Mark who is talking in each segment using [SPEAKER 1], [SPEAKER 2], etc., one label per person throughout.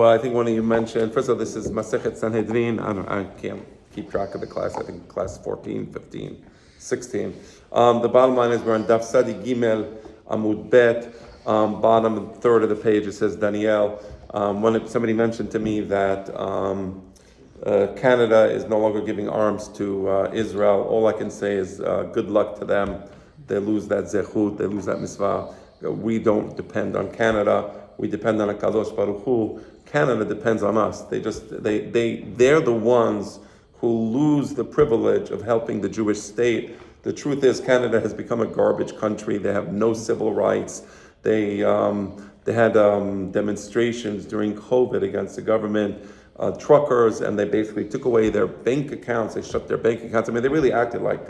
[SPEAKER 1] Well, I think one of you mentioned, first of all, this is Masechet Sanhedrin. I can't keep track of the class. I think class 14, 15, 16. The bottom line is we're on Daf Sadi Gimel Amud Bet, bottom third of the page. It says Daniel. Somebody mentioned to me that Canada is no longer giving arms to Israel. All I can say is good luck to them. They lose that zechut, they lose that mitzvah. We don't depend on Canada. We depend on a Kadosh Baruch Hu. Canada depends on us. They're the ones who lose the privilege of helping the Jewish state. The truth is, Canada has become a garbage country. They have no civil rights. They had demonstrations during COVID against the government, truckers, and they basically took away their bank accounts. They shut their bank accounts. I mean, they really acted like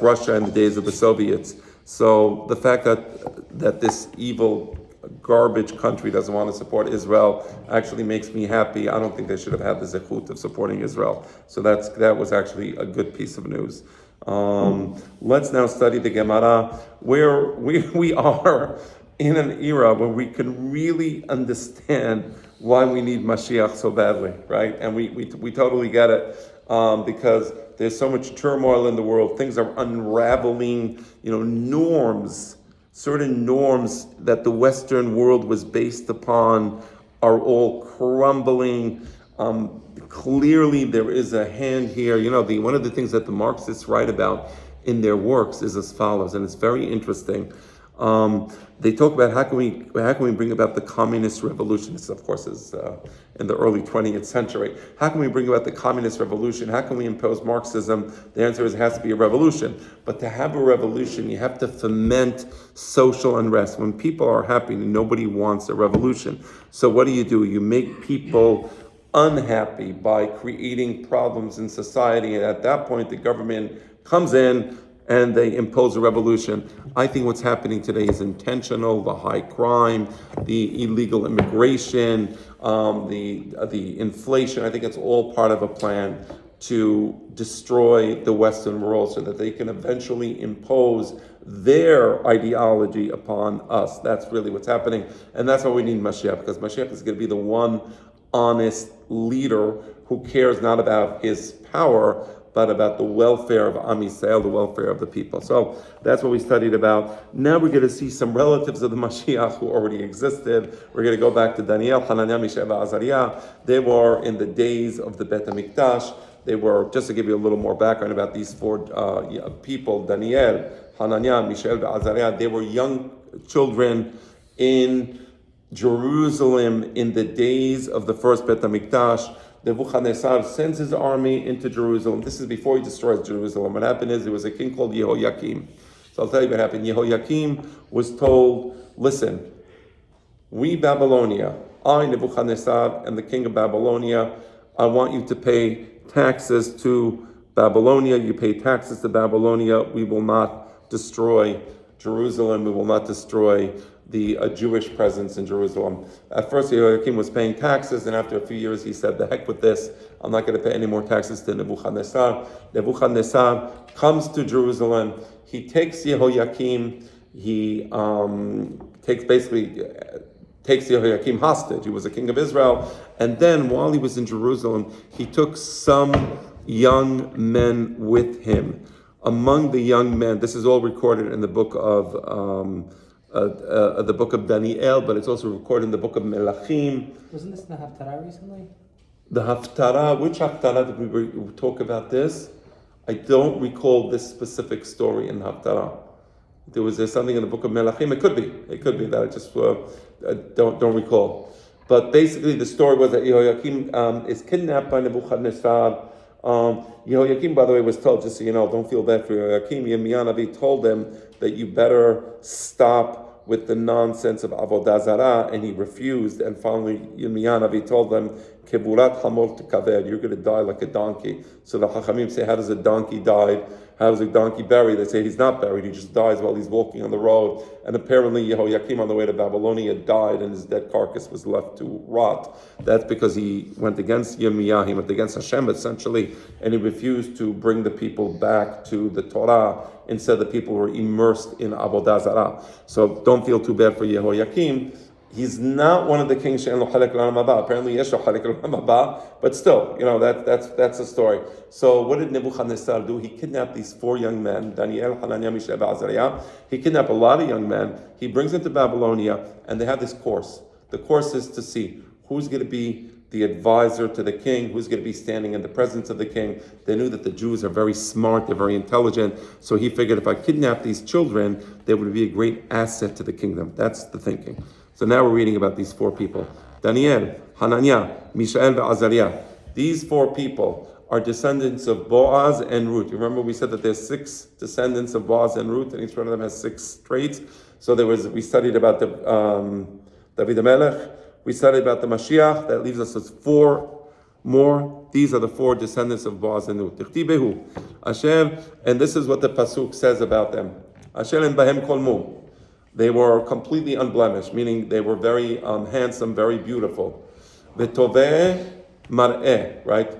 [SPEAKER 1] Russia in the days of the Soviets. So the fact that this evil garbage country doesn't want to support Israel actually makes me happy. I don't think they should have had the zechut of supporting Israel. So that was actually a good piece of news. Let's now study the Gemara, where we are in an era where we can really understand why we need Mashiach so badly, right? And we totally get it, because there's so much turmoil in the world. Things are unraveling, certain norms that the Western world was based upon are all crumbling. Clearly there is a hand here. One of the things that the Marxists write about in their works is as follows, and it's very interesting. They talk about how can we bring about the communist revolution. This, of course, is in the early 20th century. How can we bring about the communist revolution? How can we impose Marxism? The answer is it has to be a revolution. But to have a revolution, you have to foment social unrest. When people are happy, nobody wants a revolution. So what do? You make people unhappy by creating problems in society, and at that point, the government comes in and they impose a revolution. I think what's happening today is intentional. The high crime, the illegal immigration, the inflation. I think it's all part of a plan to destroy the Western world so that they can eventually impose their ideology upon us. That's really what's happening. And that's why we need Mashiach, because Mashiach is going to be the one honest leader who cares not about his power, but about the welfare of Am Yisrael, the welfare of the people. So that's what we studied about. Now we're going to see some relatives of the Mashiach who already existed. We're going to go back to Daniel, Hananiah, Mishael, Azariah. They were in the days of the Bet HaMikdash. They were, just to give you a little more background about these four people, Daniel, Hananiah, Mishael, Azariah, they were young children in Jerusalem in the days of the first Bet HaMikdash. Nebuchadnezzar sends his army into Jerusalem. This is before he destroys Jerusalem. What happened is there was a king called Yehoiakim. So I'll tell you what happened. Yehoiakim was told, listen, we Babylonia, I Nebuchadnezzar and the king of Babylonia, I want you to pay taxes to Babylonia. You pay taxes to Babylonia. We will not destroy Jerusalem. We will not destroy the Jewish presence in Jerusalem. At first, Yehoiakim was paying taxes, and after a few years, he said, the heck with this. I'm not going to pay any more taxes to Nebuchadnezzar. Nebuchadnezzar comes to Jerusalem. He takes Yehoiakim. He takes Yehoiakim hostage. He was a king of Israel. And then, while he was in Jerusalem, he took some young men with him. Among the young men, this is all recorded in the book of Daniel, but it's also recorded in the book of Melachim.
[SPEAKER 2] Wasn't this in the Haftarah recently?
[SPEAKER 1] The Haftarah, which Haftarah did we talk about this? I don't recall this specific story in Haftarah. Was there something in the book of Melachim? It could be that I just don't recall. But basically the story was that Yehoiakim is kidnapped by Nebuchadnezzar. Yehoiakim, by the way, was told, just so you know, don't feel bad for Yehoiakim. Yirmiyahu Navi told him that you better stop with the nonsense of Avodah Zarah, and he refused. And finally, Yirmiyahu Navi told them, Keburat Hamor Tekaved, you're going to die like a donkey. So the Chachamim say, how does a donkey die? How is a donkey buried? They say he's not buried, he just dies while he's walking on the road. And apparently Yehoiakim on the way to Babylonia died and his dead carcass was left to rot. That's because he went against Yirmiyah, he went against Hashem essentially, and he refused to bring the people back to the Torah. Instead, the people were immersed in Avodah Zarah. So don't feel too bad for Yehoiakim. He's not one of the kings she'en lo chalek l'olam haba. Apparently, yesh lo chalek l'olam haba, but still, that's a story. So, what did Nebuchadnezzar do? He kidnapped these 4 young men, Daniel, Hananiah, Mishael, Azariah. He kidnapped a lot of young men. He brings them to Babylonia, and they have this course. The course is to see who's going to be the advisor to the king, who's going to be standing in the presence of the king. They knew that the Jews are very smart, they're very intelligent, so he figured if I kidnap these children, they would be a great asset to the kingdom. That's the thinking. So now we're reading about these 4 people. Daniel, Hananiah, Mishael, and Azariah. These 4 people are descendants of Boaz and Ruth. You remember we said that there's 6 descendants of Boaz and Ruth, and each one of them has 6 traits. So we studied about the David HaMelech. We studied about the Mashiach. That leaves us with 4 more. These are the 4 descendants of Boaz and Ruth. Tichtibehu, Asher, and this is what the pasuk says about them. Asher en bahem kol mum. They were completely unblemished, meaning they were very handsome, very beautiful. V'toveh mar'eh, right?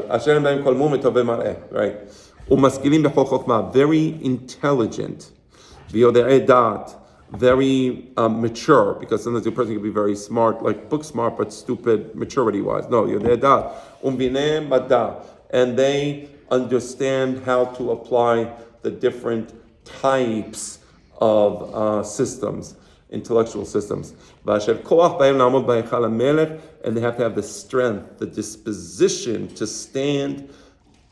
[SPEAKER 1] Asher en bahem kol mum v'toveh mar'eh, right? Umaskilim b'chol chokhmah, very intelligent. V'yodei dat, very mature, because sometimes a person can be very smart, like book smart, but stupid maturity-wise. No, yodei dat. Umbineh mada, and they understand how to apply the different types of systems, intellectual systems. And they have to have the strength, the disposition to stand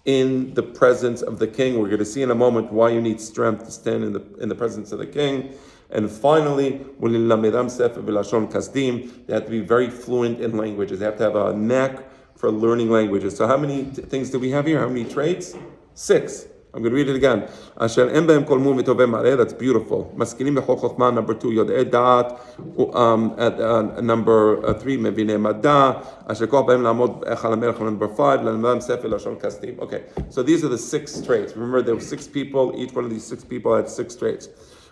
[SPEAKER 1] in the presence of the king. We're going to see in a moment why you need strength to stand in the presence of the king. And finally, they have to be very fluent in languages. They have to have a knack for learning languages. So how many things do we have here? How many traits? 6. I'm going to read it again. Asher en behem kol mum v'toveh mar'eh. That's beautiful. Maskilim b'chol chokhmah. Number 2, yodei dat. Number 3, mevinei mada. Asher koach behem la'amod echal hamelech. Number 5, l'nadam sefer lashon kasdim. Okay, so these are the 6 traits. Remember, there were 6 people. Each one of these 6 people had 6 traits.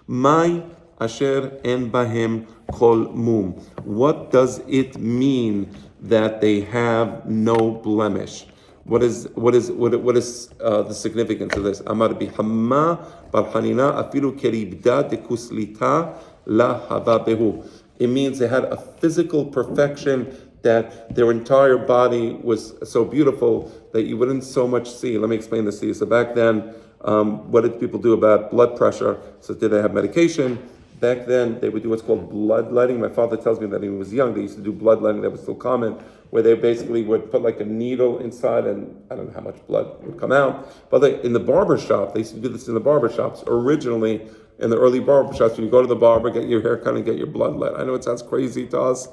[SPEAKER 1] Mai asher en bahem kol mum. What does it mean that they have no blemish? What is the significance of this? Amar bihamma bar Hanina afilu keribda de kuslita la hava behu. It means they had a physical perfection that their entire body was so beautiful that you wouldn't so much see. Let me explain this to you. So back then, what did people do about blood pressure? So did they have medication? Back then, they would do what's called bloodletting. My father tells me that when he was young, they used to do bloodletting. That was still common, where they basically would put like a needle inside, and I don't know how much blood would come out. But in the barber shop, they used to do this in the barber shops. Originally, in the early barber shops, when you go to the barber, get your hair cut and get your blood let. I know it sounds crazy to us.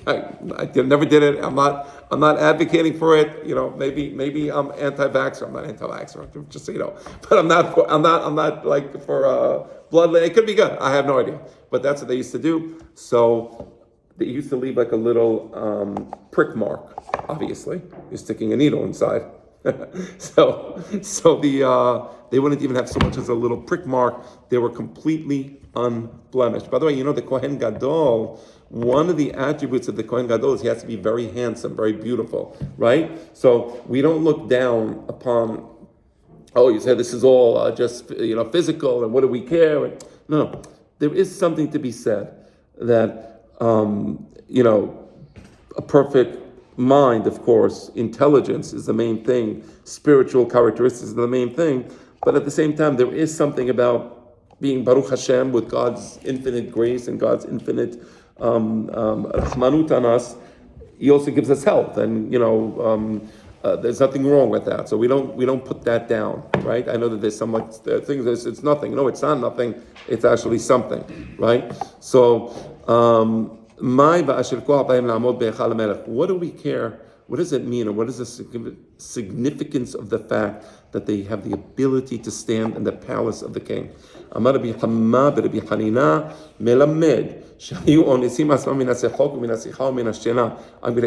[SPEAKER 1] Never did it. I'm not advocating for it. Maybe I'm anti-vaxxer. I'm not anti-vaxxer. Just so you know. But I'm not like for blood. It could be good. I have no idea. But that's what they used to do. So they used to leave like a little prick mark. Obviously, you're sticking a needle inside. so they wouldn't even have so much as a little prick mark. They were completely unblemished. By the way, the Kohen Gadol, one of the attributes of the Kohen Gadol is he has to be very handsome, very beautiful, right? So we don't look down upon, you say this is all just physical, and what do we care? No, there is something to be said that a perfect mind, of course, intelligence is the main thing, spiritual characteristics are the main thing, but at the same time, there is something about being Baruch Hashem with God's infinite grace and God's infinite rahmanut on us. He also gives us health, and there's nothing wrong with that. So we don't put that down, right? I know that there's some things. It's nothing. No, it's not nothing. It's actually something, right? So. What do we care? What does it mean, or what is the significance of the fact that they have the ability to stand in the palace of the king? I'm going to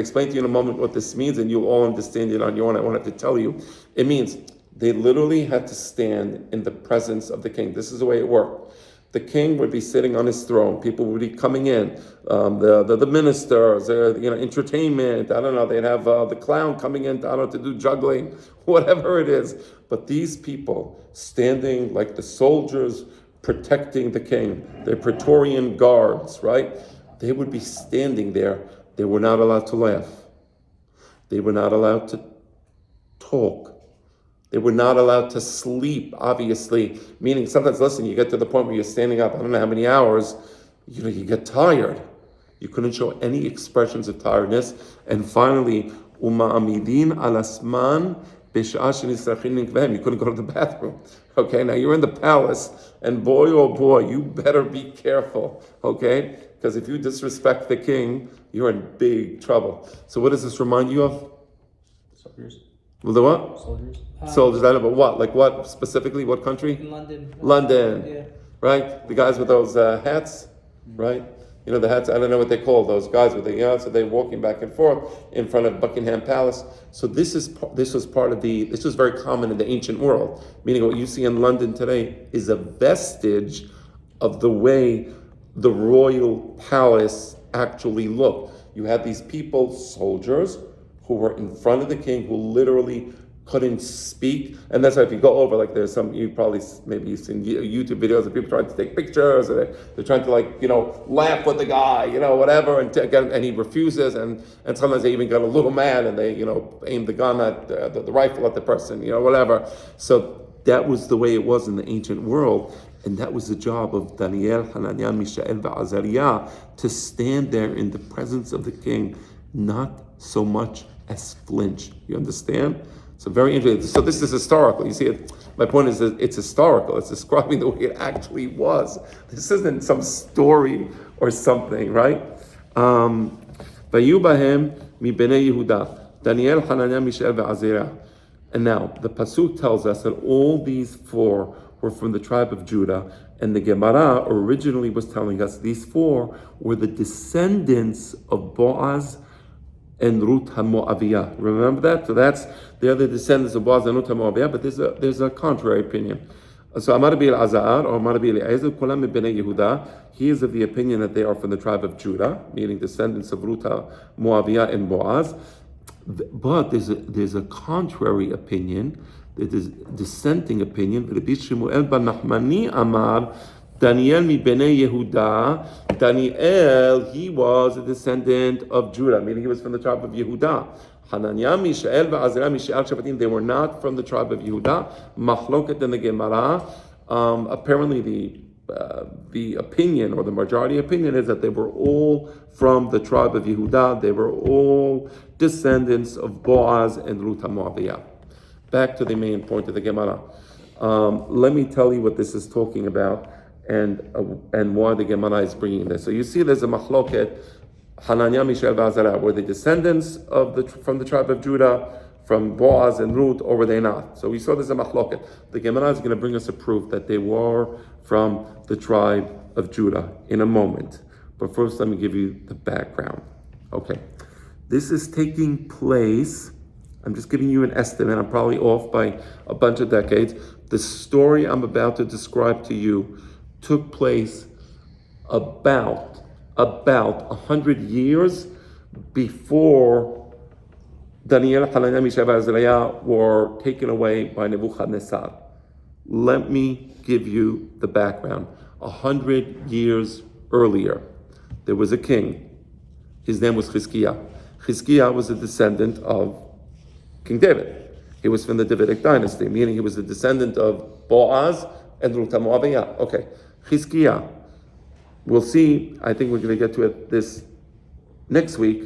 [SPEAKER 1] explain to you in a moment what this means, and you'll all understand it on your own. I won't have to tell you. It means they literally had to stand in the presence of the king. This is the way it worked. The king would be sitting on his throne. People would be coming in. The ministers, entertainment. I don't know. They'd have the clown coming in. To do juggling, whatever it is. But these people standing like the soldiers protecting the king. They're Praetorian guards, right? they would be standing there. They were not allowed to laugh. They were not allowed to talk. They were not allowed to sleep, obviously. Meaning sometimes, listen, you get to the point where you're standing up, I don't know how many hours, you get tired. You couldn't show any expressions of tiredness. And finally, uma'amidin alasman b'sha'ah shenisrachin nikvehem. You couldn't go to the bathroom. Okay, now you're in the palace, and boy, oh boy, you better be careful. Okay? Because if you disrespect the king, you're in big trouble. So what does this remind you of?
[SPEAKER 2] Soldiers.
[SPEAKER 1] Well, the what?
[SPEAKER 2] Soldiers.
[SPEAKER 1] Soldiers, I know, but what? Like what specifically? What country?
[SPEAKER 2] In London.
[SPEAKER 1] London.
[SPEAKER 2] Yeah.
[SPEAKER 1] Right? The guys with those hats, right? You know, the hats, I don't know what they call those guys with the, so they're walking back and forth in front of Buckingham Palace. So this was very common in the ancient world. Meaning what you see in London today is a vestige of the way the royal palace actually looked. You had these people, soldiers, who were in front of the king, who literally couldn't speak. And that's why if you go over, like there's some, you probably maybe you've seen YouTube videos of people trying to take pictures, or they're trying to laugh with the guy, whatever, and he refuses, and sometimes they even get a little mad and they, aim the gun at the rifle at the person, whatever. So that was the way it was in the ancient world. And that was the job of Daniel, Hananiah, Mishael, and Azariah, to stand there in the presence of the king, not so much as flinch. You understand? So very interesting. So this is historical. You see it. My point is that it's historical. It's describing the way it actually was. This isn't some story or something, right? Vayubahem mi bnei Yehuda, Daniel, Hananiah, Mishael, ve'Azariah. And now the pasuk tells us that all these four were from the tribe of Judah, and the Gemara originally was telling us these four were the descendants of Boaz and Ruth HaMoaviyah. Remember that? So they're the descendants of Boaz and Ruth HaMoaviyah, but there's a contrary opinion. So Amar bi al-Azar or Amar bi al-Ezer, Kulam min Bnei Yehuda, he is of the opinion that they are from the tribe of Judah, meaning descendants of Ruth HaMoaviyah and Boaz. But there's a contrary opinion, there's a dissenting opinion. Rabbi Shmuel bar Nachmani Amar, Daniel mi Bnei Yehuda. Daniel, he was a descendant of Judah, meaning he was from the tribe of Yehuda. Hananiah, Mishael, ve'Azariah, Mishael, Shevatim, they were not from the tribe of Yehuda. Machloket in the Gemara. Apparently the opinion, or the majority opinion, is that they were all from the tribe of Yehuda. They were all descendants of Boaz and Ruth HaMoaviyah. Back to the main point of the Gemara. Let me tell you what this is talking about, and why the Gemara is bringing this. So you see, there's a machloket. Hananiah, Mishael, Azariah, were they descendants from the tribe of Judah, from Boaz and Ruth, or were they not? So we saw there's a machloket. The Gemara is going to bring us a proof that they were from the tribe of Judah in a moment. But first, let me give you the background. Okay, this is taking place. I'm just giving you an estimate. I'm probably off by a bunch of decades. The story I'm about to describe to you took place about 100 years before Daniel, Hananiah, Mishael, and Azariah were taken away by Nebuchadnezzar. Let me give you the background. 100 years earlier, there was a king. His name was Chizkiah. Chizkiah was a descendant of King David. He was from the Davidic dynasty, meaning he was the descendant of Boaz and Ruth HaMoaviyah. Okay, Chizkiah. We'll see, I think we're going to get to it this next week,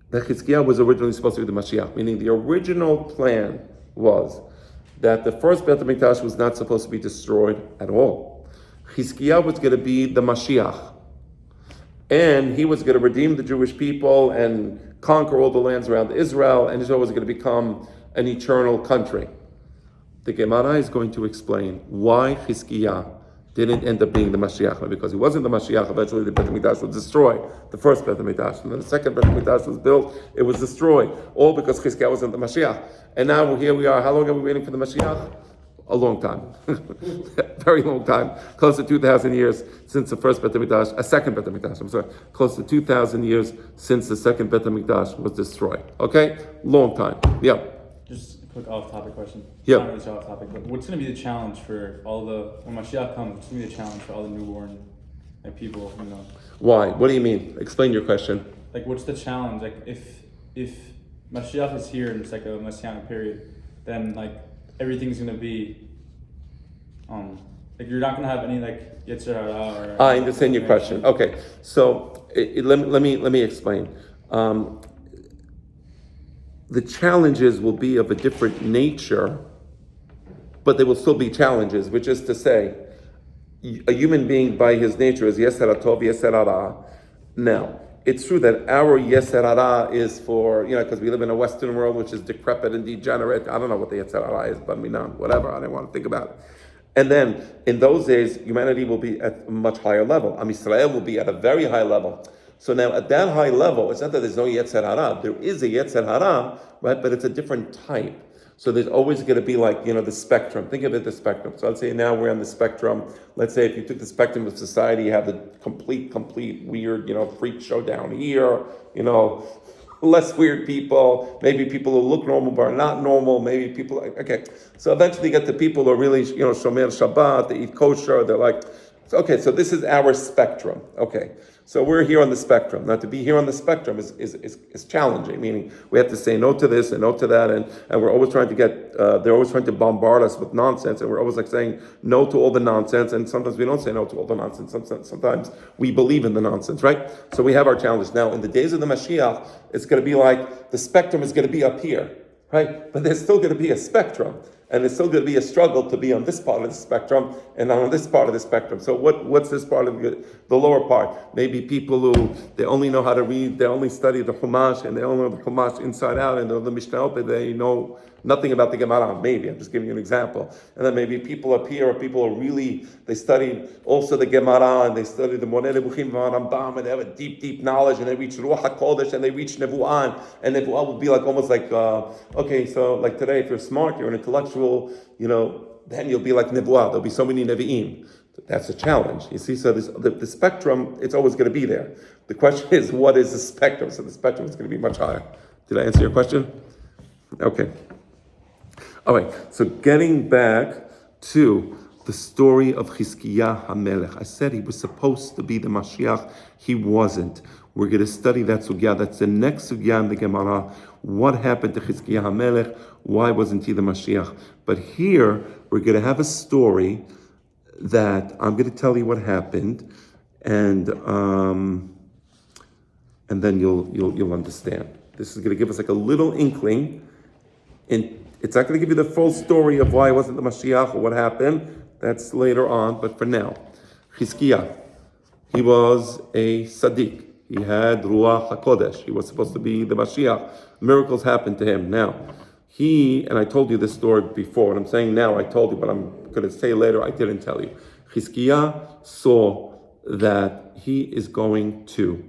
[SPEAKER 1] that Chizkiah was originally supposed to be the Mashiach, meaning the original plan was that the first Beit HaMikdash was not supposed to be destroyed at all. Chizkiah was going to be the Mashiach, and he was going to redeem the Jewish people and conquer all the lands around Israel, and Israel was going to become an eternal country. The Gemara is going to explain why Chizkiah didn't end up being the Mashiach, because he wasn't the Mashiach. Eventually the Beit HaMikdash was destroyed, the first Beit HaMikdash, and then the second Beit HaMikdash was built, it was destroyed, all because Chizkiah wasn't the Mashiach. And now here we are. How long are we waiting for the Mashiach? A long time. Very long time. Close to 2,000 years since the first Beit HaMikdash, a second Beit HaMikdash, I'm sorry. Close to 2,000 years since the second Beit HaMikdash was destroyed. Okay? Long time. Yeah.
[SPEAKER 3] Just a quick off-topic question.
[SPEAKER 1] Yeah.
[SPEAKER 3] Not really off-topic, but what's going to be the challenge for when Mashiach comes, what's going to be the challenge for all the newborn like people, you know.
[SPEAKER 1] Why? What do you mean? Explain your question.
[SPEAKER 3] Like, what's the challenge? Like, if Mashiach is here and it's like a messianic period, then like everything's gonna be, like you're not gonna have any like Yetzer Hara or.
[SPEAKER 1] I understand your question. Okay, so let me explain. The challenges will be of a different nature, but they will still be challenges, which is to say, a human being by his nature is Yeser HaTov, Yeser Hara. Now, it's true that our Yeser Hara is for, because we live in a Western world which is decrepit and degenerate. I don't know what the Yeser Hara is, but whatever, I don't want to think about it. And then, in those days, humanity will be at a much higher level. Am Yisrael will be at a very high level. So now, at that high level, it's not that there's no Yetzer Hara. There is a Yetzer Hara, right? But it's a different type. So there's always going to be like, the spectrum. Think of it, the spectrum. So let's say now we're on the spectrum. Let's say if you took the spectrum of society, you have the complete weird, freak show down here, less weird people, maybe people who look normal but are not normal, maybe people, okay. So eventually you get the people who are really, Shomer Shabbat, they eat kosher, they're like, okay, so this is our spectrum, okay. So we're here on the spectrum. Now to be here on the spectrum is challenging, meaning we have to say no to this and no to that, and we're always trying to they're always trying to bombard us with nonsense, and we're always like saying no to all the nonsense, and sometimes we don't say no to all the nonsense, sometimes we believe in the nonsense, right? So we have our challenges. Now in the days of the Mashiach, it's going to be like the spectrum is going to be up here, right? But there's still going to be a spectrum. And it's still going to be a struggle to be on this part of the spectrum and on this part of the spectrum. So what's this part of the lower part? Maybe people who, they only know how to read, they only study the Chumash, and they only know the Chumash inside out, and the Mishnah, but they know nothing about the Gemara. Maybe, I'm just giving you an example. And then maybe people up here are people who really, they studied also the Gemara, and they study the Moneh Nebuchim Rambam, and they have a deep knowledge, and they reach Ruach HaKodesh, and they reach Nevu'an, and Nevu'an will be like almost like, okay, so like today, if you're smart, you're an intellectual, then you'll be like Nevu'ah. There'll be so many Nevi'im. That's a challenge. You see, so the spectrum, it's always going to be there. The question is, what is the spectrum? So the spectrum is going to be much higher. Did I answer your question? Okay. All right, so getting back to the story of Chizkiah HaMelech. I said he was supposed to be the Mashiach. He wasn't. We're going to study that sugya. That's the next sugya in the Gemara. What happened to Chizkiah HaMelech? Why wasn't he the Mashiach? But here, we're going to have a story that I'm going to tell you what happened, and then you'll understand. This is going to give us like a little inkling, and it's not going to give you the full story of why it wasn't the Mashiach or what happened. That's later on, but for now, Chizkiah, he was a Sadiq. He had Ruach HaKodesh. He was supposed to be the Mashiach. Miracles happened to him. Now, and I told you this story before, and I'm saying now, I told you, but I'm going to say later, I didn't tell you. Chizkiah saw that he is going to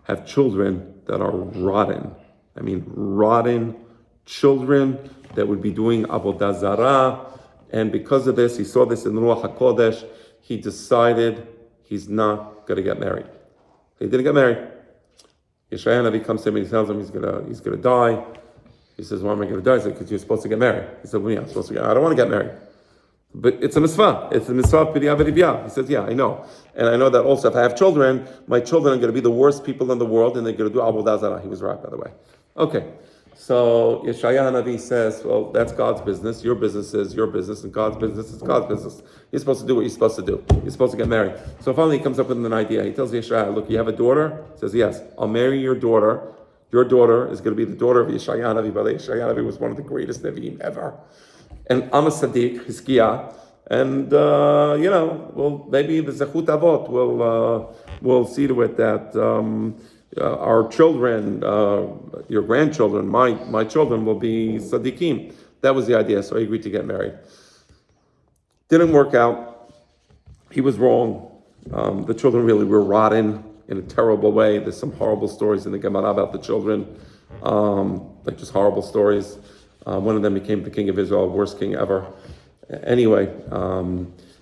[SPEAKER 1] have children that are rotten. I mean, rotten children that would be doing Avodah Zarah. And because of this, he saw this in Ruach HaKodesh, he decided he's not going to get married. He didn't get married. Yeshaya Navi comes to him and he tells him he's gonna die. He says, why am I going to die? He said, because you're supposed to get married. He said, well, yeah, I'm supposed to get married. I don't want to get married. But it's a mitzvah. It's a mitzvah of Pidiyah v'Ribiyah. He says, yeah, I know. And I know that also if I have children, my children are going to be the worst people in the world and they're going to do Avodah Zarah. He was right, by the way. Okay. So Yeshaya Navi says, well, that's God's business. Your business is your business, and God's business is God's business. You're supposed to do what you're supposed to do. You're supposed to get married. So finally he comes up with an idea. He tells Yeshaya, look, you have a daughter? He says, yes, I'll marry your daughter. Your daughter is going to be the daughter of Yeshaya Navi. But Yeshaya Navi was one of the greatest Nevi'im ever. And I'm a Sadiq, Chizkiah. And, well, maybe the Zechut Avot will see to it that our children, your grandchildren, my children will be Sadiqim. That was the idea, so he agreed to get married. Didn't work out. He was wrong. The children really were rotten in a terrible way. There's some horrible stories in the Gemara about the children, like just horrible stories. One of them became the king of Israel, worst king ever. Anyway,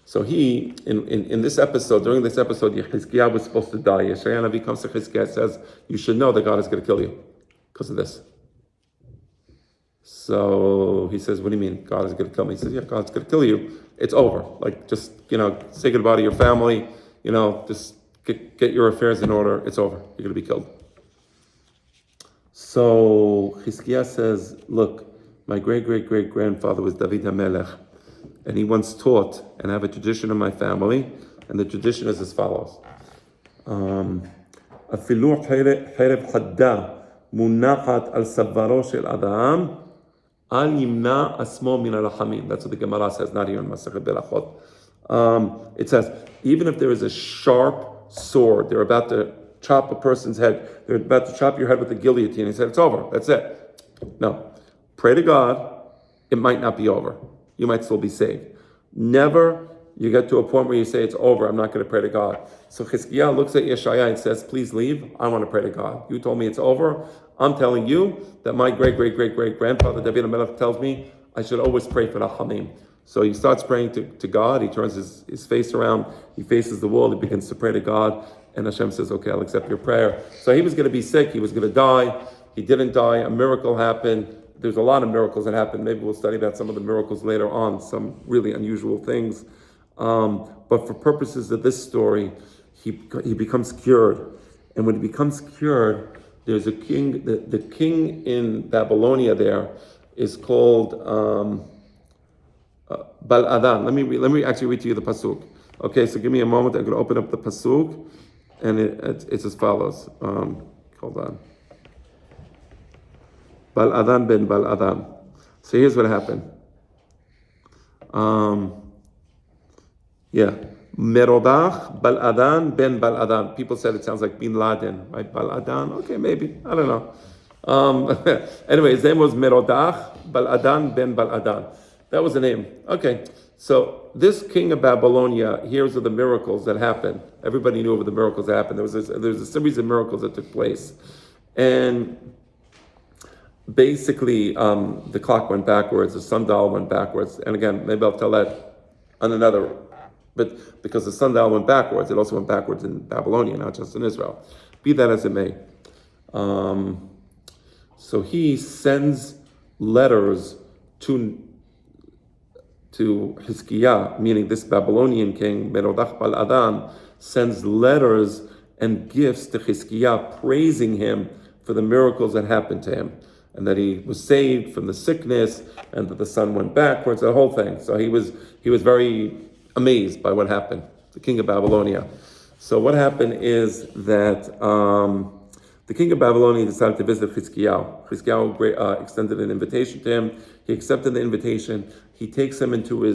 [SPEAKER 1] so he, in this episode, during this episode, Chizkiah was supposed to die. Yeshaya Navi comes to Chizkiah and says, you should know that God is going to kill you because of this. So he says, what do you mean God is going to kill me? He says, yeah, God's going to kill you. It's over. Like, just, say goodbye to your family. just get your affairs in order. It's over. You're going to be killed. So Chizkiah says, look, my great-great-great-grandfather was David HaMelech, and he once taught, and I have a tradition in my family, and the tradition is as follows. אפילו חרב חדה מונחת על צווארו של אדם, אל ימנע עצמו מן הרחמים. That's what the Gemara says, not here in Masechet Berachot. It says, even if there is a sharp sword, they're about to chop a person's head, they're about to chop your head with a guillotine, he said, it's over, that's it. No. Pray to God, it might not be over. You might still be saved. Never you get to a point where you say, it's over, I'm not going to pray to God. So Chizkiah looks at Yeshaya and says, please leave, I want to pray to God. You told me it's over, I'm telling you that my great-great-great-great-grandfather David HaMelech tells me I should always pray for Rachamim. So he starts praying to God, he turns his face around, he faces the wall, he begins to pray to God, and Hashem says, okay, I'll accept your prayer. So he was going to be sick, he was going to die, he didn't die, a miracle happened. There's a lot of miracles that happened. Maybe we'll study about some of the miracles later on, some really unusual things. But for purposes of this story, he becomes cured. And when he becomes cured, there's a king, the king in Babylonia there is called Bal-Adan. Let me actually read to you the pasuk. Okay, so give me a moment. I'm going to open up the pasuk, and it's as follows. Hold on. Bal-Adan ben Bal-Adan. So here's what happened. Merodach Bal-Adan ben Bal-Adan. People said it sounds like Bin Laden, right? Bal-Adan, okay, maybe, I don't know. Anyway, his name was Merodach Bal-Adan ben Bal-Adan. That was the name. Okay, so this king of Babylonia hears of the miracles that happened. Everybody knew of the miracles that happened. There was a series of miracles that took place. And basically, the clock went backwards, the sundial went backwards. And again, maybe I'll tell that on another, but because the sundial went backwards, it also went backwards in Babylonia, not just in Israel. Be that as it may. So he sends letters to Chizkiah, meaning this Babylonian king, Merodach Bal-Adan, sends letters and gifts to Chizkiah praising him for the miracles that happened to him, and that he was saved from the sickness, and that the sun went backwards, the whole thing. So he was very amazed by what happened, the king of Babylonia. So what happened is that the king of Babylonia decided to visit Chizkiah. Chizkiah extended an invitation to him. He accepted the invitation. He takes him into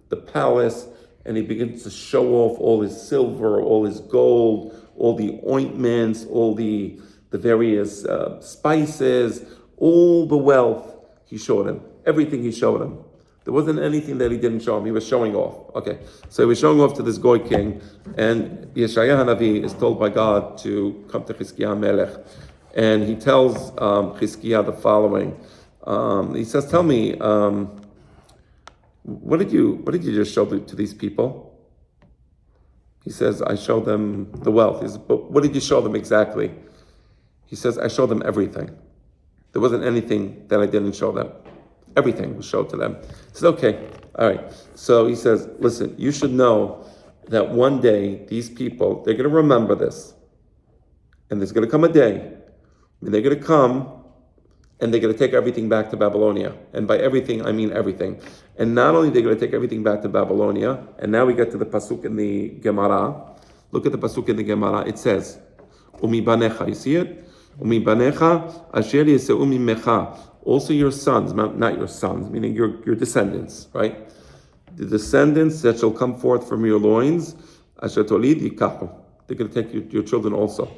[SPEAKER 1] the palace, and he begins to show off all his silver, all his gold, all the ointments, all the various spices, all the wealth he showed him. Everything he showed him. There wasn't anything that he didn't show him. He was showing off. Okay, so he was showing off to this Goy king, and Yeshaya Hanavi is told by God to come to Chizkiah Melech, and he tells Chizkiah the following. He says, "Tell me, what did you just show to these people?" He says, "I showed them the wealth." He says, "But what did you show them exactly?" He says, "I showed them everything. There wasn't anything that I didn't show them. Everything was showed to them." He says, "Okay, all right." So he says, "Listen, you should know that one day these people, they're going to remember this. And there's going to come a day when they're going to come and they're going to take everything back to Babylonia. And by everything, I mean everything. And not only they're going to take everything back to Babylonia, and now we get to the pasuk in the Gemara. Look at the pasuk in the Gemara. It says, Umi banecha, you see it? Umi banecha asher yeseu mimecha. Also your sons, not your sons, meaning your descendants, right? The descendants that shall come forth from your loins, asher tolid yikachu. They're going to take your children also.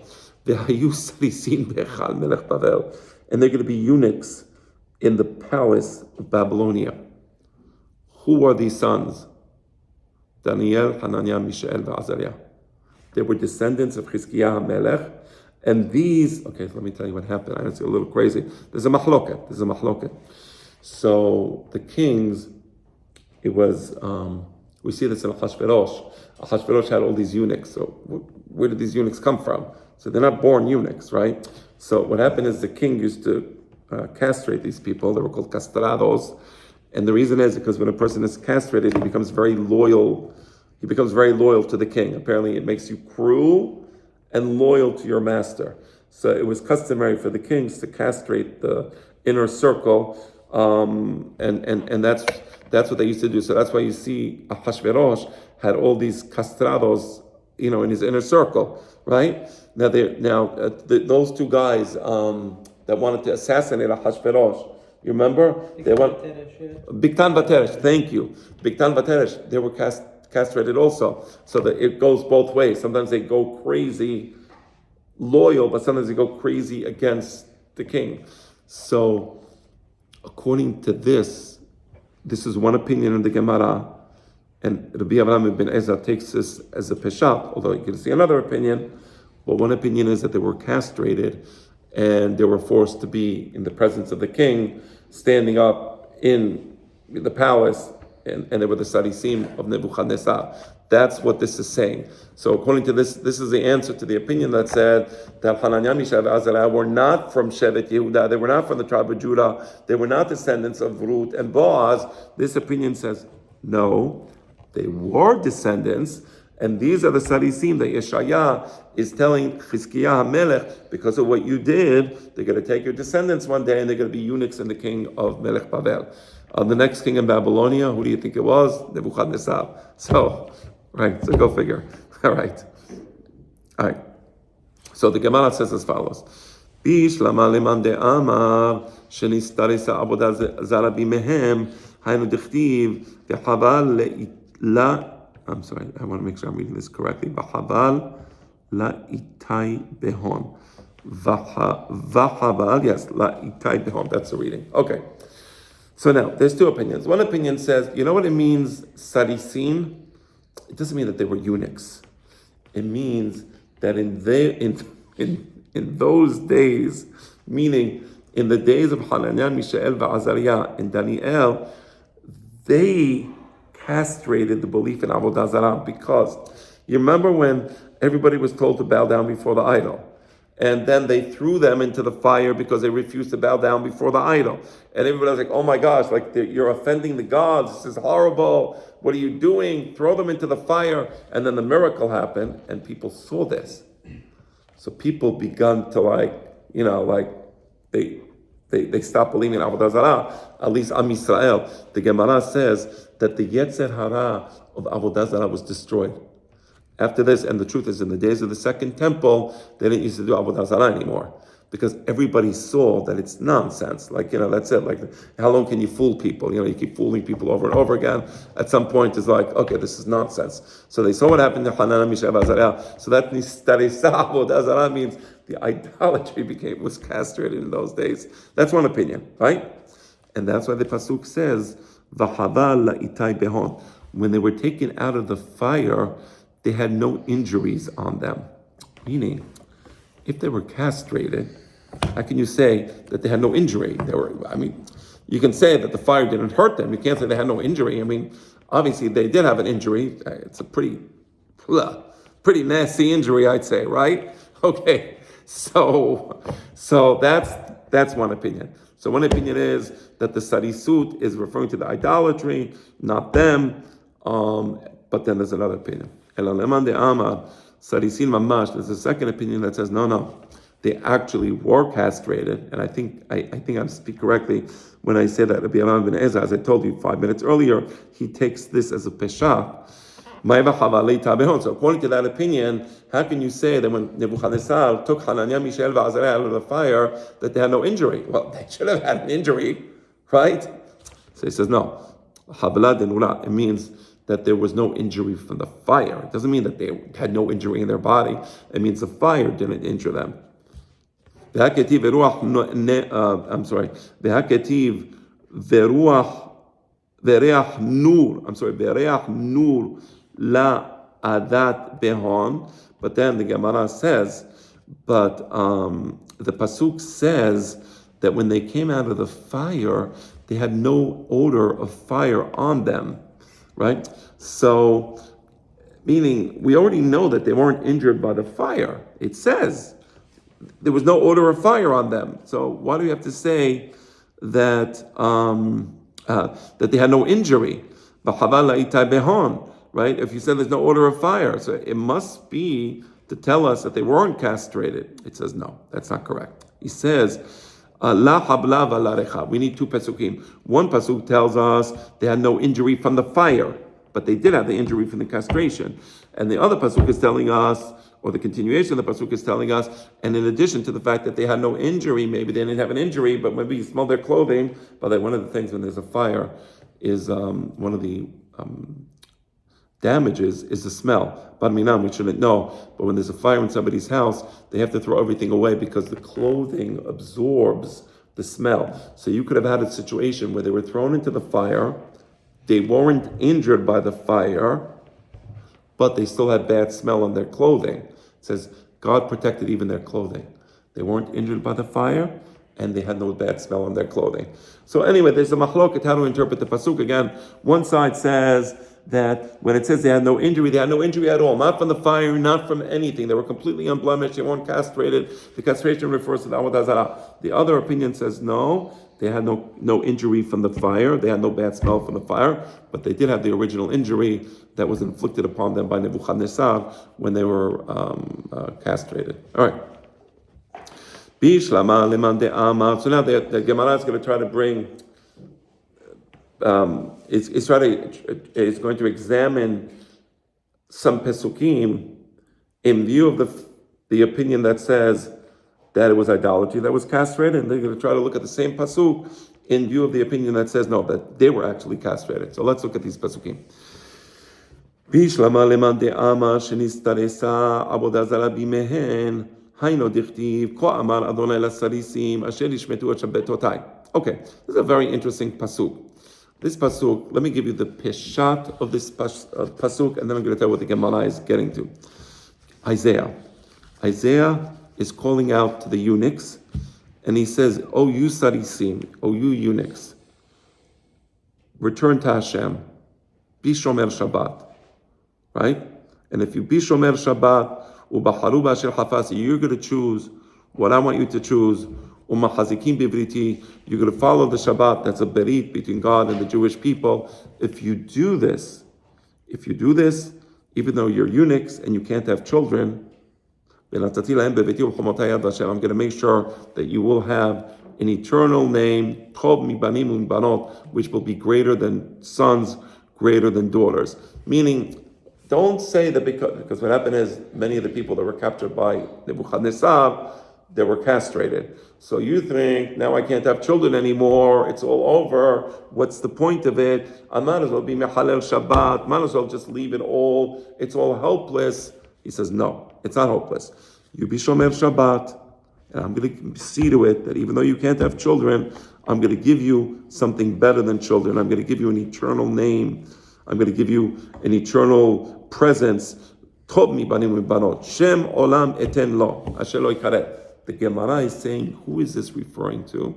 [SPEAKER 1] V'hayu sarisin bechal melech Bavel. And they're going to be eunuchs in the palace of Babylonia. Who are these sons? Daniel, Hananiah, Mishael, Azariah. They were descendants of Chizkiah HaMelech. And these, okay, so let me tell you what happened. I know it's a little crazy. There's a mahloket. So the kings, it was, we see this in Achashverosh. Achashverosh had all these eunuchs. So where did these eunuchs come from? So they're not born eunuchs, right? So what happened is the king used to castrate these people. They were called castrados. And the reason is because when a person is castrated, he becomes very loyal he becomes very loyal to the king. Apparently, it makes you cruel and loyal to your master. So it was customary for the kings to castrate the inner circle, and that's what they used to do. So that's why you see Ahashverosh had all these castrados, in his inner circle, right? Those two guys that wanted to assassinate Ahashverosh, you remember? They want Bigtan Vateresh. Thank you, Bigtan Vateresh. They were castrated also, so that it goes both ways. Sometimes they go crazy loyal, but sometimes they go crazy against the king. So, according to this is one opinion in the Gemara, and Rabbi Avraham ibn Ezra takes this as a peshat, although you can see another opinion. But one opinion is that they were castrated and they were forced to be in the presence of the king, standing up in the palace, and they were the Sadisim of Nebuchadnezzar. That's what this is saying. So according to this is the answer to the opinion that said that Hananiah, Mishael, and Azariah were not from Shevet Yehuda, they were not from the tribe of Judah, they were not descendants of Ruth and Boaz. This opinion says, no, they were descendants, and these are the Sadisim that Yeshaya is telling Chizkiah HaMelech, because of what you did, they're going to take your descendants one day and they're going to be eunuchs in the king of Melech Babel. The next king in Babylonia, who do you think it was? Nebuchadnezzar. So go figure. All right. So the Gemara says as follows: Bishlama leman de'amar shenistarisa avodah zara bimehem haynu dichtiv v'chaval la. I'm sorry, I want to make sure I'm reading this correctly. V'chaval la itai behon. V'chaval, yes, la itai behon. That's the reading. Okay. So now, there's two opinions. One opinion says, you know what it means, sadisin? It doesn't mean that they were eunuchs. It means that in those days, meaning in the days of Hananiah, Mishael, Azariah, and Daniel, they castrated the belief in Avodah Zarah, because you remember when everybody was told to bow down before the idol, and then they threw them into the fire because they refused to bow down before the idol, and everybody was like, oh my gosh, like you're offending the gods, this is horrible, what are you doing? Throw them into the fire. And then the miracle happened, and people saw this. So people began to they stopped believing in Avodah Zarah, at least Am Yisrael. The Gemara says that the Yetzer Hara of Avodah Zarah was destroyed. After this, and the truth is, in the days of the second temple, they didn't used to do Avodah Zarah anymore, because everybody saw that it's nonsense. That's it. Like, how long can you fool people? You keep fooling people over and over again. At some point, it's like, okay, this is nonsense. So they saw what happened to Hananiah, Mishael, Azariah. So that Avodah Zarah means the idolatry was castrated in those days. That's one opinion, right? And that's why the pasuk says, "V'chaval la'itai behon." When they were taken out of the fire, they had no injuries on them. Meaning, if they were castrated, how can you say that they had no injury? You can say that the fire didn't hurt them. You can't say they had no injury. Obviously they did have an injury. It's a pretty nasty injury, I'd say, right? Okay, so that's one opinion. So one opinion is that the sadisut is referring to the idolatry, not them. But then there's another opinion. Sadisin mamash. There's a second opinion that says no, they actually were castrated, and I think I speak correctly when I say that Rabbi Avraham ben Ezra, as I told you 5 minutes earlier, he takes this as a pesha. So according to that opinion, how can you say that when Nebuchadnezzar took Hananiah, Mishael, and Azariah out of the fire, that they had no injury? Well, they should have had an injury, right? So he says no. It means that there was no injury from the fire. It doesn't mean that they had no injury in their body. It means the fire didn't injure them. V'haketiv vereach nur la adat behon. But then the Gemara says, the pasuk says that when they came out of the fire, they had no odor of fire on them. Right? So, meaning we already know that they weren't injured by the fire. It says there was no odor of fire on them. So why do we have to say that that they had no injury? Right? right? If you said there's no order of fire, so it must be to tell us that they weren't castrated. It says no, that's not correct. He says, La habla v'la recha. We need two pesukim. One pasuk tells us they had no injury from the fire, but they did have the injury from the castration. And the other pasuk is telling us, or the continuation of the pasuk is telling us, and in addition to the fact that they had no injury, maybe they didn't have an injury, but maybe you smell their clothing. But one of the things when there's a fire is one of the damages is the smell. But minam, we shouldn't know. But when there's a fire in somebody's house, they have to throw everything away because the clothing absorbs the smell. So you could have had a situation where they were thrown into the fire, they weren't injured by the fire, but they still had bad smell on their clothing. It says God protected even their clothing. They weren't injured by the fire, and they had no bad smell on their clothing. So anyway, there's a machloket how to interpret the pasuk. Again, one side says that when it says they had no injury at all, not from the fire, not from anything. They were completely unblemished, they weren't castrated. The castration refers to the avodah zarah. The other opinion says no, they had no injury from the fire, they had no bad smell from the fire, but they did have the original injury that was inflicted upon them by Nebuchadnezzar when they were castrated. All right. So now the Gemara is going to try to bring, it's going to examine some pesukim in view of the opinion that says that it was idolatry that was castrated, and they're going to try to look at the same pasuk in view of the opinion that says no, that they were actually castrated. So let's look at these pesukim. Okay, this is a very interesting pasuk. This pasuk, let me give you the peshat of this pasuk, and then I'm going to tell you what the Gemara is getting to. Isaiah is calling out to the eunuchs, and he says, "O you sarisim, O you eunuchs, return to Hashem, be shomer Shabbat." Right? And if you be shomer Shabbat, you're going to choose what I want you to choose. You're going to follow the Shabbat. That's a berit between God and the Jewish people. If you do this, even though you're eunuchs and you can't have children, I'm going to make sure that you will have an eternal name, which will be greater than sons, greater than daughters. Meaning, don't say that because what happened is many of the people that were captured by Nebuchadnezzar, they were castrated. So you think, now I can't have children anymore, it's all over, what's the point of it? I might as well be Mehalel Shabbat, might as well just leave it all, it's all hopeless. He says, no, it's not hopeless. You be Shomer Shabbat, and I'm going to see to it that even though you can't have children, I'm going to give you something better than children. I'm going to give you an eternal name. I'm going to give you an eternal presence. Tov mi banim u'banot. Shem olam eten lo. Asher lo yikaret. The Gemara is saying, who is this referring to?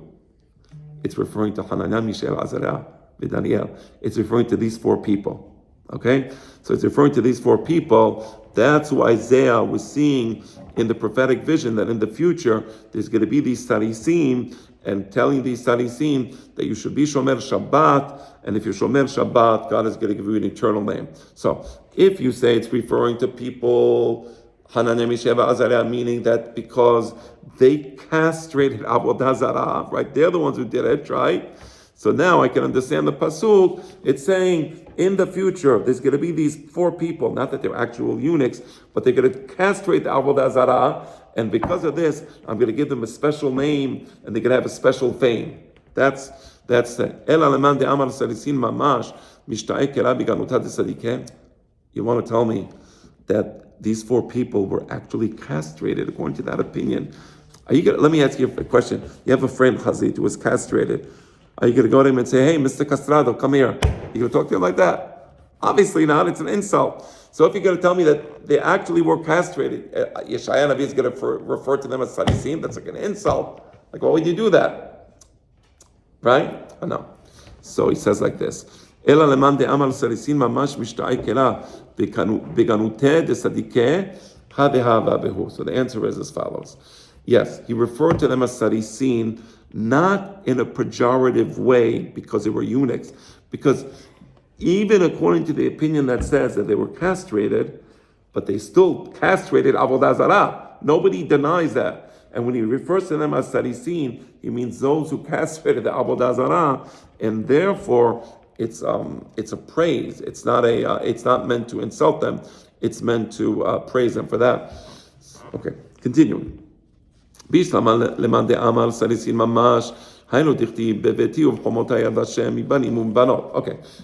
[SPEAKER 1] It's referring to Hananiah, Mishael, Azariah, and Daniel. It's referring to these four people. Okay? So it's referring to these four people. That's who Isaiah was seeing in the prophetic vision, that in the future, there's going to be these Sarisim, and telling these Sarisim that you should be Shomer Shabbat, and if you're Shomer Shabbat, God is going to give you an eternal name. So, if you say it's referring to people, Hananiah, Mishael, Azariah, meaning that because they castrated Avodah Zarah, right? They're the ones who did it, right? So now I can understand the pasuk. It's saying in the future there's going to be these four people, not that they're actual eunuchs, but they're going to castrate the Avodah Zarah, and because of this, I'm going to give them a special name, and they're going to have a special fame. That's it. You want to tell me that these four people were actually castrated according to that opinion? Let me ask you a question. You have a friend, Chazit, who was castrated. Are you going to go to him and say, "Hey, Mr. Castrado, come here"? You going to talk to him like that? Obviously not. It's an insult. So if you're going to tell me that they actually were castrated, Yeshaya Navi is going to refer to them as Sadisim, that's like an insult. Like, why would you do that? Right? Oh, no. So he says like this. So the answer is as follows. Yes, he referred to them as Sadisin, not in a pejorative way because they were eunuchs. Because even according to the opinion that says that they were castrated, but they still castrated Avodah Zarah. Nobody denies that. And when he refers to them as Sarisin, he means those who castrated the Avodah Zarah, and therefore it's a praise. It's not meant to insult them. It's meant to praise them for that. Okay, continuing. Bishlama leman de'amar Sarisin mamash. Okay,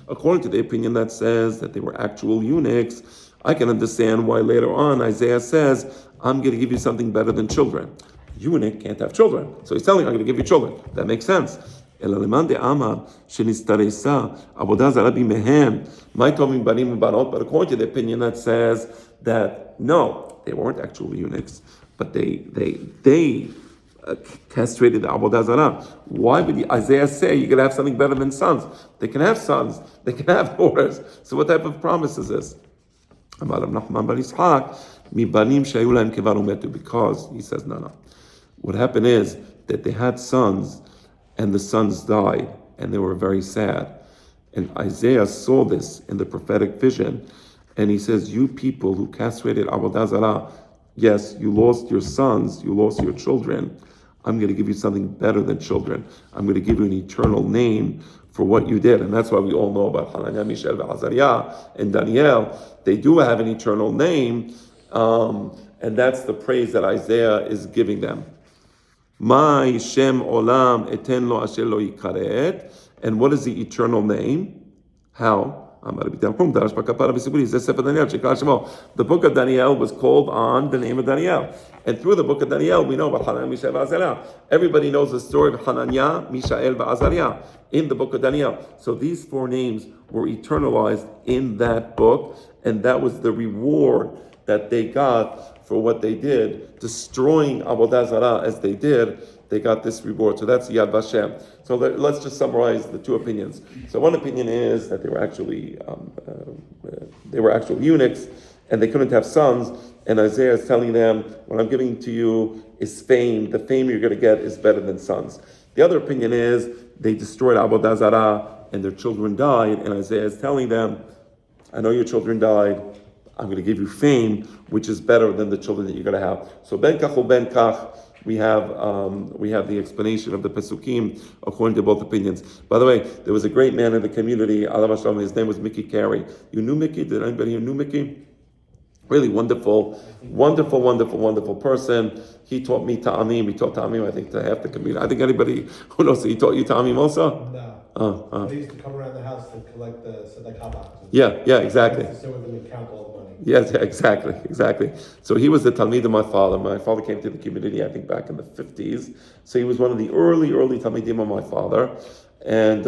[SPEAKER 1] according to the opinion that says that they were actual eunuchs, I can understand why later on Isaiah says, I'm going to give you something better than children. Eunuch can't have children. So he's telling, I'm going to give you children. That makes sense. But according to the opinion that says that no, they weren't actual eunuchs, but they castrated the Avodah Zarah. Why would Isaiah say you're going to have something better than sons? They can have sons. They can have daughters. So what type of promise is this? Because he says, no. What happened is that they had sons and the sons died and they were very sad. And Isaiah saw this in the prophetic vision. And he says, you people who castrated Avodah Zarah, yes, you lost your sons, you lost your children. I'm going to give you something better than children. I'm going to give you an eternal name for what you did. And that's why we all know about Hananiah, Mishael, Azariah, and Daniel. They do have an eternal name, and that's the praise that Isaiah is giving them. My Shem Olam eten lo asher lo yikaret. And what is the eternal name? How? The book of Daniel was called on the name of Daniel. And through the book of Daniel, we know about Hananiah, Mishael, Azariah. Everybody knows the story of Hananiah, Mishael, and Azariah in the book of Daniel. So these four names were eternalized in that book, and that was the reward that they got for what they did, destroying Avodah Zarah as they did. They got this reward. So that's Yad Vashem. So let's just summarize the two opinions. So one opinion is that they were actually eunuchs and they couldn't have sons. And Isaiah is telling them, what I'm giving to you is fame. The fame you're going to get is better than sons. The other opinion is they destroyed Avodah Zarah and their children died. And Isaiah is telling them, I know your children died. I'm going to give you fame, which is better than the children that you're going to have. So ben kach or ben kach. We have the explanation of the Pesukim according to both opinions. By the way, there was a great man in the community, Alav Hashem, his name was Mickey Carey. You knew Mickey? Did anybody here knew Mickey? Really wonderful person. He taught me Ta'amim. He taught Ta'amim, I think, to half the community. I think anybody who knows, he taught you Ta'amim also?
[SPEAKER 4] No. They used to come around the house to collect the tzedakah boxes.
[SPEAKER 1] Yeah, exactly.
[SPEAKER 4] I used to sit with them and count all the money.
[SPEAKER 1] Yes, exactly. So he was the Talmid of my father. My father came to the community, I think, back in the 50s. So he was one of the early Talmidim of my father. And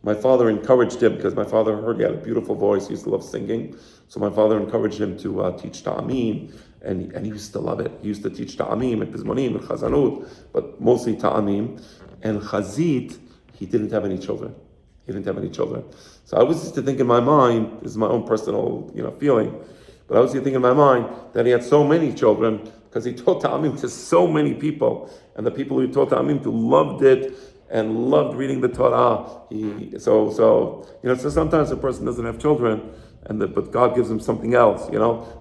[SPEAKER 1] my father encouraged him, because my father heard he had a beautiful voice. He used to love singing. So my father encouraged him to teach Ta'amim. And he used to love it. He used to teach Ta'amim and Pizmonim and Chazanut, but mostly Ta'amim. And Chazit, he didn't have any children. So I was used to think in my mind, this is my own personal, feeling, but I was used to think in my mind that he had so many children because he taught Ta'amim to so many people, and the people who he taught Ta'amim to loved it and loved reading the Torah. So sometimes a person doesn't have children, but God gives him something else,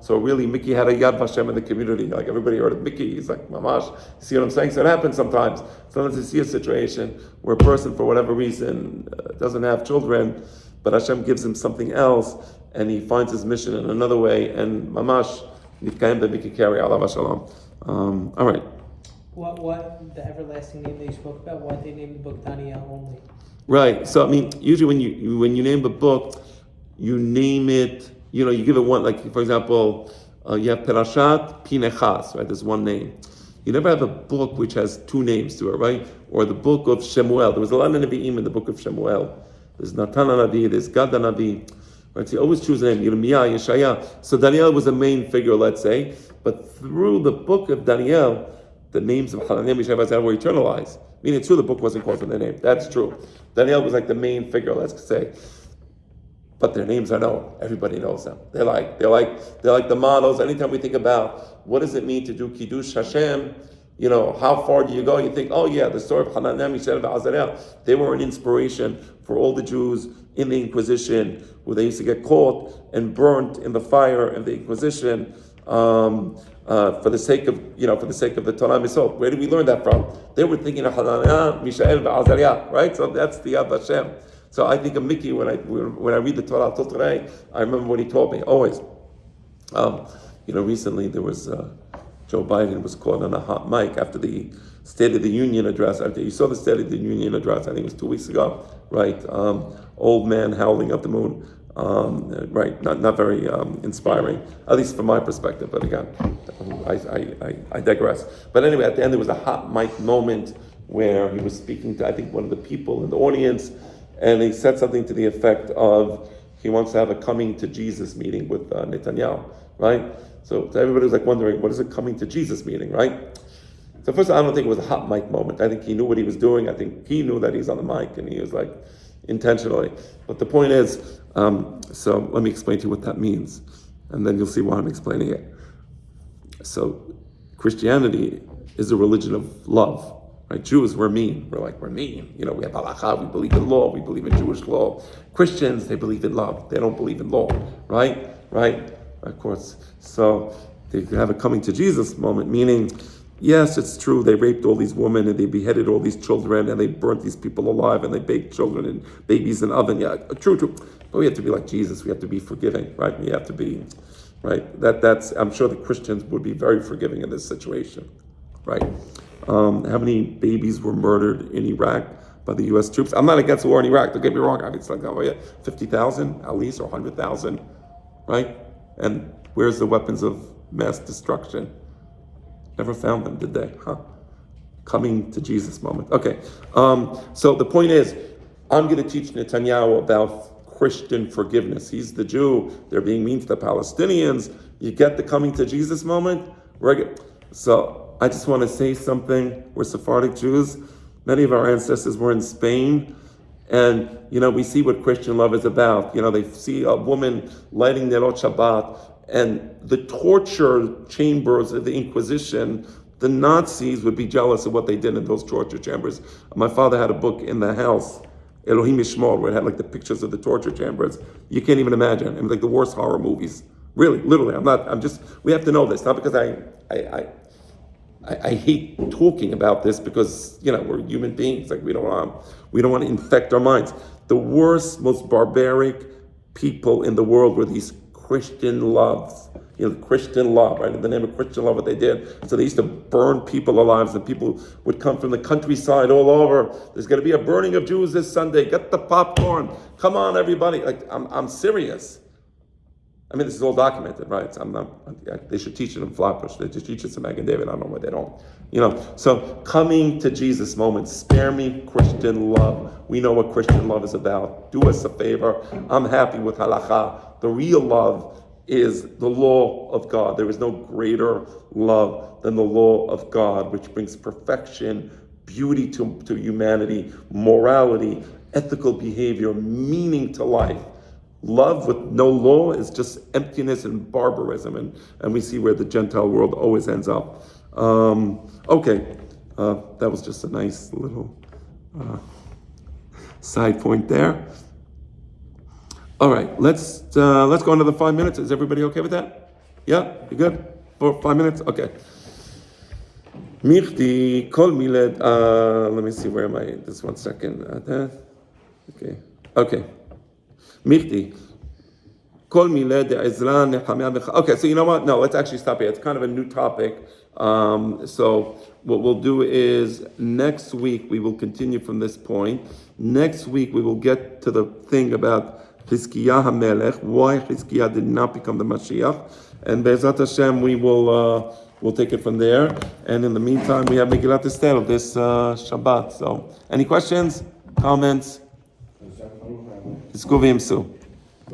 [SPEAKER 1] So really, Mickey had a Yad Vashem in the community. Like everybody heard of Mickey. He's like, Mamash. You see what I'm saying? So it happens sometimes. Sometimes you see a situation where a person, for whatever reason, doesn't have children, but Hashem gives him something else, and he finds his mission in another way. And Mamash, Nitkayim that Mickey carry, Alav Shalom. All right.
[SPEAKER 2] What the everlasting name that you spoke about? Why they named the book Daniel only?
[SPEAKER 1] Right. So usually when you name the book, you name it, you give it one, like for example, you have Perashat Pinechas, right? There's one name. You never have a book which has two names to it, right? Or the book of Shemuel. There was a lot of Nevi'im in the book of Shemuel. There's Natan Navi, there's Gad Navi, right? So you always choose a name, Yirmiyah, Yeshaya. So Daniel was a main figure, let's say, but through the book of Daniel, the names of Hananiah, Mishael, Azariah were eternalized. Meaning it's true the book wasn't called for their name. That's true. Daniel was like the main figure, let's say. But their names are known. Everybody knows them. They're like the models. Anytime we think about what does it mean to do Kiddush Hashem, how far do you go? You think, oh yeah, the story of Hananiah, Mishael, and Azariah, they were an inspiration for all the Jews in the Inquisition, where they used to get caught and burnt in the fire of the Inquisition, for the sake of the Torah Mitzvot. Where did we learn that from? They were thinking of Hananiah, Mishael, and Azariah, right? So that's the Yad Vashem. So I think of Mickey when I read the Torah till today. I remember what he taught me always. Recently there was Joe Biden was caught on a hot mic after the State of the Union address. You saw the State of the Union address, I think it was 2 weeks ago, right? Old man howling at the moon, right? Not very inspiring, at least from my perspective. But again, I digress. But anyway, at the end there was a hot mic moment where he was speaking to, I think, one of the people in the audience, and he said something to the effect of he wants to have a coming to Jesus meeting with Netanyahu, right? So everybody was like wondering, what is a coming to Jesus meeting, right? So first, I don't think it was a hot mic moment. I think he knew what he was doing. I think he knew that he's on the mic, and he was like, intentionally. But the point is, so let me explain to you what that means, and then you'll see why I'm explaining it. So Christianity is a religion of love. Right? Jews, we're mean. We're mean. We have halakha, we believe in law, we believe in Jewish law. Christians, they believe in love. They don't believe in law. Right? Of course. So they have a coming to Jesus moment, meaning, yes, it's true, they raped all these women and they beheaded all these children and they burnt these people alive and they baked children and babies in the oven. Yeah, true. But we have to be like Jesus. We have to be forgiving, right? We have to be, right? That's. I'm sure the Christians would be very forgiving in this situation, right? How many babies were murdered in Iraq by the U.S. troops? I'm not against the war in Iraq. Don't get me wrong. I mean, it's like 50,000 at least, or 100,000, right? And where's the weapons of mass destruction? Never found them, did they? Coming to Jesus moment. Okay. So the point is, I'm going to teach Netanyahu about Christian forgiveness. He's the Jew. They're being mean to the Palestinians. You get the coming to Jesus moment? So I just want to say something. We're Sephardic Jews. Many of our ancestors were in Spain. And, we see what Christian love is about. They see a woman lighting Nerot Shabbat, and the torture chambers of the Inquisition, the Nazis would be jealous of what they did in those torture chambers. My father had a book in the house, Elohim Yishmor, where it had like the pictures of the torture chambers. You can't even imagine. It was like the worst horror movies. Really, literally. We have to know this, not because I hate talking about this, because we're human beings. Like we don't want to infect our minds. The worst, most barbaric people in the world were these Christian loves. Christian love, right? In the name of Christian love, what they did. So they used to burn people alive, and people would come from the countryside all over. There's going to be a burning of Jews this Sunday. Get the popcorn. Come on, everybody. Like I'm serious. I mean, this is all documented, right? They should teach it in Flatbush. They just teach it to Megan David. I don't know why they don't. So coming to Jesus moment, spare me Christian love. We know what Christian love is about. Do us a favor. I'm happy with halakha. The real love is the law of God. There is no greater love than the law of God, which brings perfection, beauty to humanity, morality, ethical behavior, meaning to life. Love with no law is just emptiness and barbarism, and we see where the Gentile world always ends up. Okay, that was just a nice little side point there. All right, let's go another 5 minutes. Is everybody okay with that? Yeah, you good? For 5 minutes? Okay. Mirti kol miled. Let me see, where am I? Just 1 second. Okay. Mirti. Kol miled Ezra Nehemiah. Okay, so you know what? No, let's actually stop here. It's kind of a new topic. So what we'll do is next week we will continue from this point. Next week we will get to the thing about Chizkiah HaMelech, why Chizkiah did not become the Mashiach, and Be'ezrat Hashem we'll take it from there. And in the meantime, we have Megillat Esther this Shabbat. So, any questions, comments? It's Govim Su.